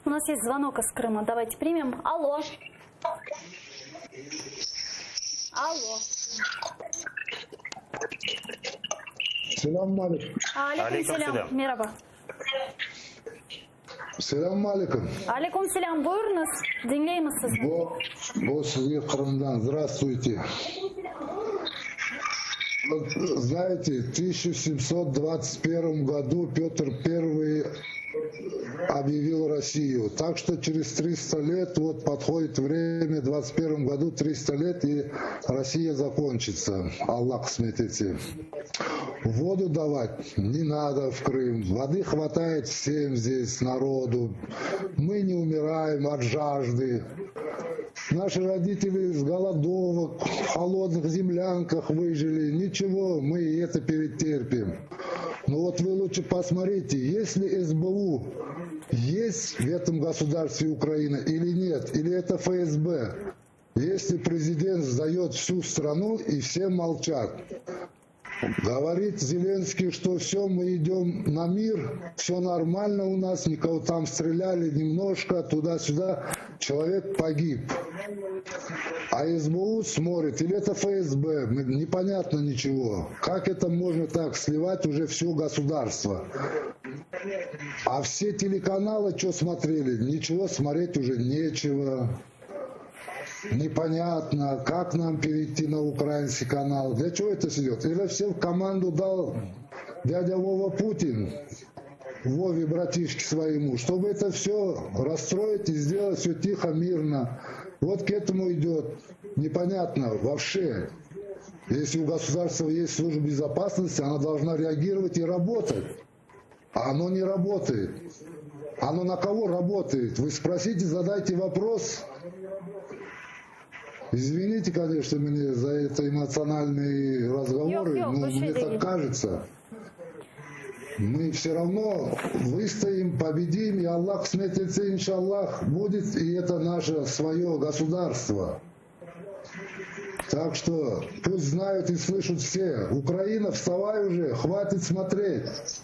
У нас есть звонок из Крыма. Давайте примем. Алло. Алло. Selam aleyküm. Алейкум селям. Мераба. Selam aleyküm. Алейкум селям. Buyurunuz. Dinleyimiz sizi. Bu sizге Крымдан. Здравствуйте. Вот, знаете, в 1721 году Петр I объявил Россию. Так что через 300 лет, вот подходит время, в 21 году 300 лет, и Россия закончится. Аллах сметите. Воду давать не надо в Крым. Воды хватает всем здесь, народу. Мы не умираем от жажды. Наши родители с голодовок, в холодных землянках выжили. Ничего, мы и это перетерпим. Но вот вы лучше посмотрите, есть ли СБУ есть в этом государстве Украина или нет, или это ФСБ. Если президент сдает всю страну и все молчат. Говорит Зеленский, что все, мы идем на мир, все нормально у нас, никого там стреляли немножко, туда-сюда, человек погиб. А СБУ смотрит, или это ФСБ, непонятно ничего. Как это можно так сливать уже все государство? А все телеканалы что смотрели? Ничего смотреть уже нечего. Непонятно, как нам перейти на украинский канал. Для чего это идет? Или всем команду дал дядя Вова Путин, Вове, братишке своему, чтобы это все расстроить и сделать все тихо, мирно. Вот к этому идет. Непонятно вообще. Если у государства есть служба безопасности, она должна реагировать и работать. А оно не работает. Оно на кого работает? Вы спросите, задайте вопрос. Извините, конечно, мне за это эмоциональные разговоры, но мне так кажется. Мы все равно выстоим, победим, и Аллах сметится, иншаллах, будет, и это наше свое государство. Так что пусть знают и слышат все. Украина, вставай уже, хватит смотреть.